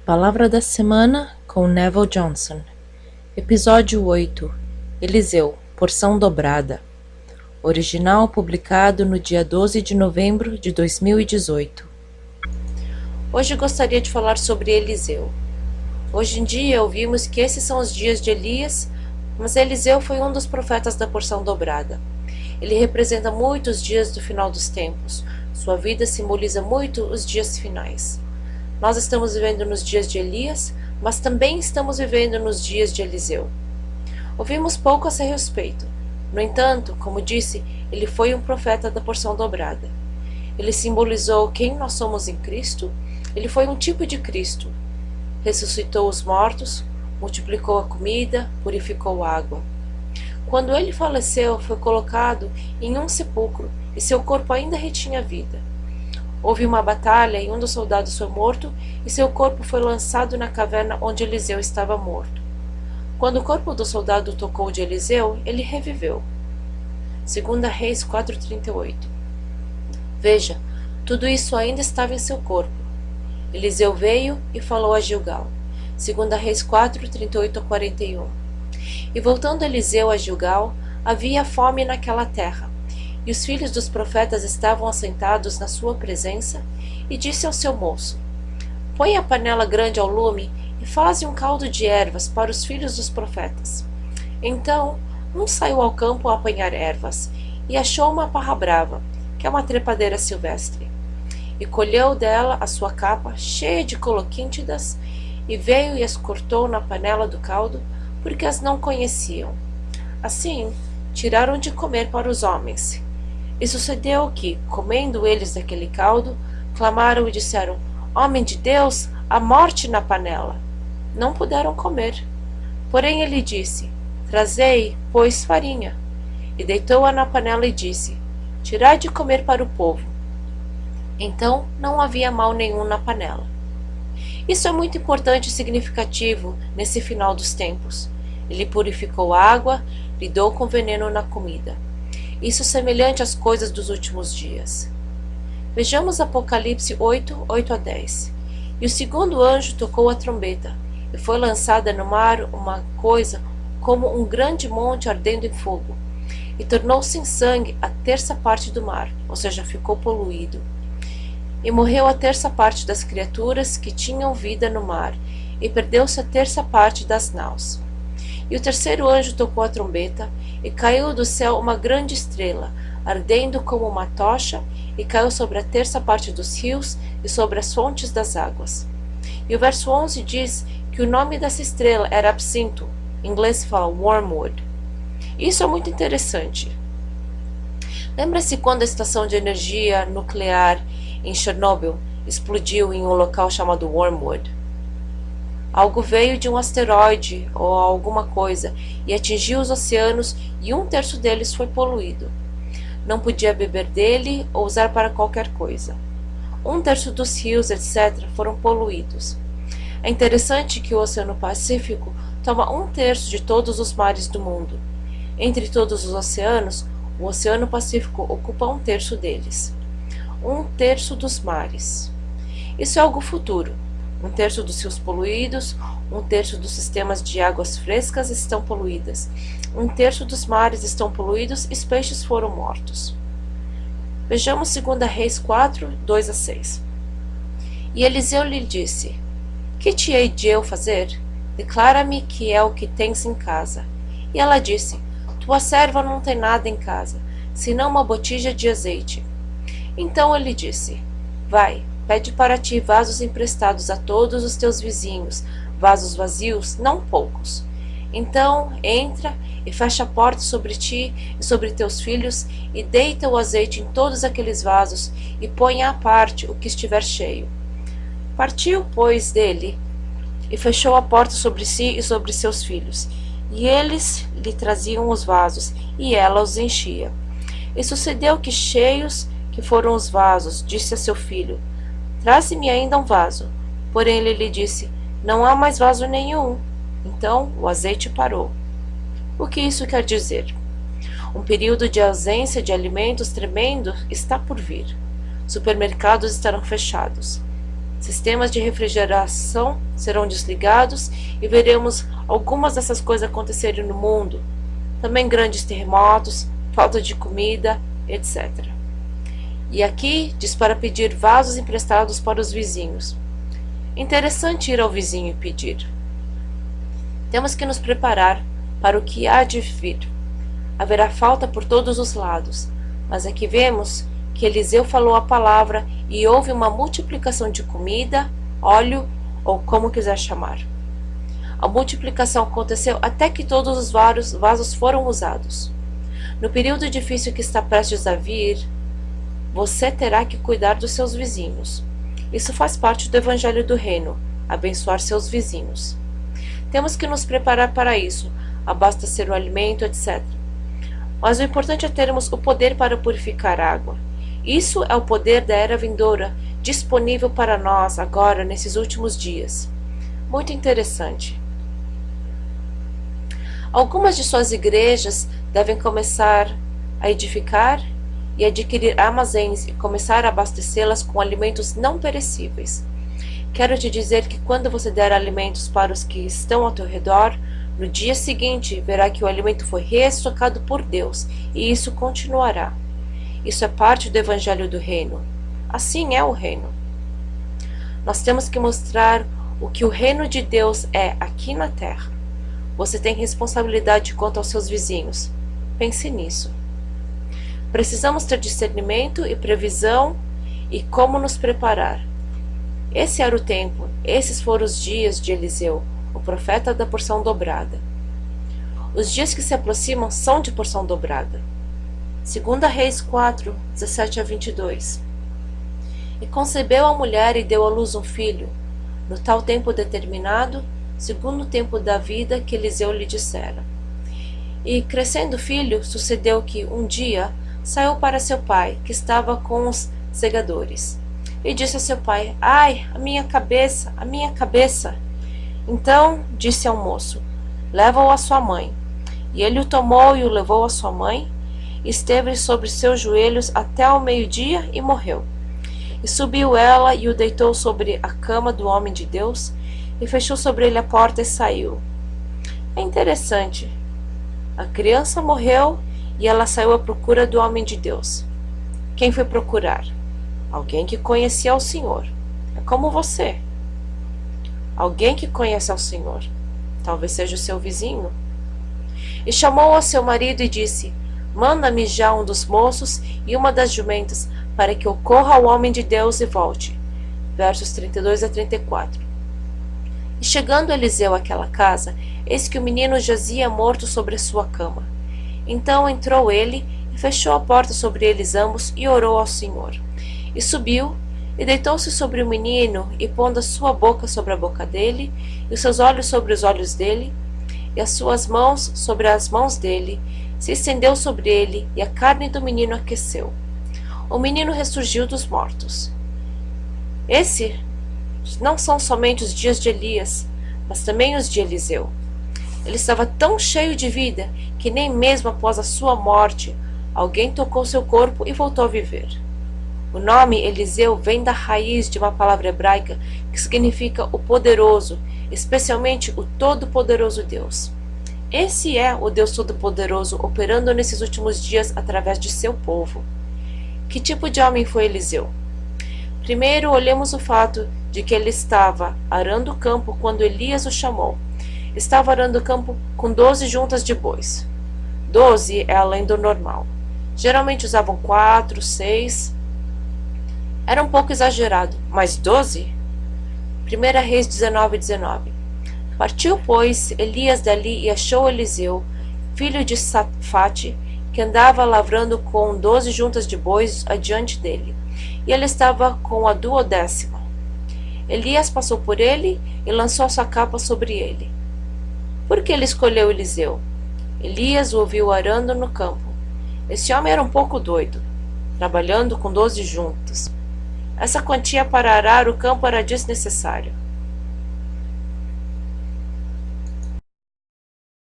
Palavra da Semana com Neville Johnson. Episódio 8. Eliseu, porção dobrada. Original publicado no dia 12 de novembro de 2018. Hoje gostaria de falar sobre Eliseu. Hoje em dia ouvimos que esses são os dias de Elias, mas Eliseu foi um dos profetas da porção dobrada. Ele representa muito os dias do final dos tempos. Sua vida simboliza muito os dias finais. Nós estamos vivendo nos dias de Elias, mas também estamos vivendo nos dias de Eliseu. Ouvimos pouco a seu respeito. No entanto, como disse, ele foi um profeta da porção dobrada. Ele simbolizou quem nós somos em Cristo. Ele foi um tipo de Cristo. Ressuscitou os mortos, multiplicou a comida, purificou a água. Quando ele faleceu, foi colocado em um sepulcro e seu corpo ainda retinha vida. Houve uma batalha e um dos soldados foi morto e seu corpo foi lançado na caverna onde Eliseu estava morto. Quando o corpo do soldado tocou de Eliseu, ele reviveu. 2 Reis 4:38. Veja, tudo isso ainda estava em seu corpo. Eliseu veio e falou a Gilgal. 2 Reis 4:38-41. E voltando Eliseu a Gilgal, havia fome naquela terra. E os filhos dos profetas estavam assentados na sua presença, e disse ao seu moço: Põe a panela grande ao lume e faze um caldo de ervas para os filhos dos profetas. Então, um saiu ao campo a apanhar ervas, e achou uma parra brava, que é uma trepadeira silvestre. E colheu dela a sua capa, cheia de coloquíntidas, e veio e as cortou na panela do caldo, porque as não conheciam. Assim, tiraram de comer para os homens. E sucedeu que, comendo eles daquele caldo, clamaram e disseram: Homem de Deus, a morte na panela! Não puderam comer. Porém ele disse: Trazei, pois, farinha. E deitou-a na panela e disse: Tirai de comer para o povo. Então não havia mal nenhum na panela. Isso é muito importante e significativo nesse final dos tempos. Ele purificou a água, lidou com veneno na comida. Isso é semelhante às coisas dos últimos dias. Vejamos Apocalipse 8, 8-10. E o segundo anjo tocou a trombeta, e foi lançada no mar uma coisa como um grande monte ardendo em fogo, e tornou-se em sangue a terça parte do mar, ou seja, ficou poluído. E morreu a terça parte das criaturas que tinham vida no mar, e perdeu-se a terça parte das naus. E o terceiro anjo tocou a trombeta, e caiu do céu uma grande estrela, ardendo como uma tocha, e caiu sobre a terça parte dos rios e sobre as fontes das águas. E o verso 11 diz que o nome dessa estrela era absinto, em inglês se fala wormwood. Isso é muito interessante. Lembra-se quando a estação de energia nuclear em Chernobyl explodiu em um local chamado Wormwood? Algo veio de um asteroide ou alguma coisa e atingiu os oceanos e um terço deles foi poluído. Não podia beber dele ou usar para qualquer coisa. Um terço dos rios, etc., foram poluídos. É interessante que o Oceano Pacífico toma um terço de todos os mares do mundo. Entre todos os oceanos, o Oceano Pacífico ocupa um terço deles. Um terço dos mares. Isso é algo futuro. Um terço dos rios poluídos, um terço dos sistemas de águas frescas estão poluídas, um terço dos mares estão poluídos e os peixes foram mortos. Vejamos 2 Reis 4, 2-6. E Eliseu lhe disse: Que te hei de eu fazer? Declara-me que é o que tens em casa. E ela disse: Tua serva não tem nada em casa, senão uma botija de azeite. Então ele disse: Vai, pede para ti vasos emprestados a todos os teus vizinhos, vasos vazios, não poucos. Então entra e fecha a porta sobre ti e sobre teus filhos, e deita o azeite em todos aqueles vasos, e põe à parte o que estiver cheio. Partiu, pois, dele, e fechou a porta sobre si e sobre seus filhos. E eles lhe traziam os vasos, e ela os enchia. E sucedeu que, cheios que foram os vasos, disse a seu filho: Traze-me ainda um vaso. Porém ele lhe disse: Não há mais vaso nenhum. Então o azeite parou. O que isso quer dizer? Um período de ausência de alimentos tremendo está por vir. Supermercados estarão fechados. sistemas de refrigeração serão desligados e veremos algumas dessas coisas acontecerem no mundo. Também grandes terremotos, falta de comida, etc. E aqui diz para pedir vasos emprestados para os vizinhos. Interessante ir ao vizinho e pedir. Temos que nos preparar para o que há de vir. Haverá falta por todos os lados, mas aqui vemos que Eliseu falou a palavra e houve uma multiplicação de comida, óleo ou como quiser chamar. A multiplicação aconteceu até que todos os vasos foram usados. No período difícil que está prestes a vir, você terá que cuidar dos seus vizinhos. Isso faz parte do Evangelho do Reino, abençoar seus vizinhos. Temos que nos preparar para isso, abastecer o alimento, etc. Mas o importante é termos o poder para purificar a água. Isso é o poder da era vindoura, disponível para nós agora, nesses últimos dias. Muito interessante. Algumas de suas igrejas devem começar a edificar e adquirir armazéns e começar a abastecê-las com alimentos não perecíveis. Quero te dizer que quando você der alimentos para os que estão ao teu redor, no dia seguinte verá que o alimento foi reestocado por Deus e isso continuará. Isso é parte do Evangelho do Reino. Assim é o Reino. Nós temos que mostrar o que o Reino de Deus é aqui na Terra. Você tem responsabilidade quanto aos seus vizinhos. Pense nisso. Precisamos ter discernimento e previsão e como nos preparar. Esse era o tempo, esses foram os dias de Eliseu, o profeta da porção dobrada. Os dias que se aproximam são de porção dobrada. 2 Reis 4, 17 a 22. E concebeu a mulher e deu à luz um filho, no tal tempo determinado, segundo o tempo da vida que Eliseu lhe dissera. E crescendo o filho, sucedeu que, um dia, saiu para seu pai, que estava com os segadores. E disse a seu pai: Ai, a minha cabeça, a minha cabeça! Então disse ao moço: Leva-o à sua mãe. E ele o tomou e o levou à sua mãe, e esteve sobre seus joelhos até ao meio-dia e morreu. E subiu ela e o deitou sobre a cama do homem de Deus, e fechou sobre ele a porta e saiu. É interessante. A criança morreu e ela saiu à procura do homem de Deus. Quem foi procurar? Alguém que conhecia ao Senhor. É como você. Alguém que conhece ao Senhor. Talvez seja o seu vizinho. E chamou ao seu marido e disse: Manda-me já um dos moços e uma das jumentas, para que ocorra ao homem de Deus e volte. Versos 32 a 34. E chegando Eliseu àquela casa, eis que o menino jazia morto sobre a sua cama. Então entrou ele e fechou a porta sobre eles ambos e orou ao Senhor. E subiu e deitou-se sobre o menino e pondo a sua boca sobre a boca dele e os seus olhos sobre os olhos dele e as suas mãos sobre as mãos dele, se estendeu sobre ele e a carne do menino aqueceu. O menino ressurgiu dos mortos. Esses não são somente os dias de Elias, mas também os de Eliseu. Ele estava tão cheio de vida que nem mesmo após a sua morte alguém tocou seu corpo e voltou a viver. O nome Eliseu vem da raiz de uma palavra hebraica que significa o poderoso, especialmente o todo-poderoso Deus. Esse é o Deus todo-poderoso operando nesses últimos dias através de seu povo. Que tipo de homem foi Eliseu? Primeiro, olhemos o fato de que ele estava arando o campo quando Elias o chamou. Estava arando o campo com 12 juntas de bois. 12 é além do normal. Geralmente usavam 4, 6. Era um pouco exagerado, mas 12? 1 Reis 19, 19. Partiu, pois, Elias dali e achou Eliseu, filho de Safate, que andava lavrando com 12 juntas de bois adiante dele, e ele estava com a 12ª. Elias passou por ele e lançou sua capa sobre ele. Por que ele escolheu Eliseu? Elias o ouviu arando no campo. Esse homem era um pouco doido, trabalhando com 12 juntas. Essa quantia para arar o campo era desnecessária.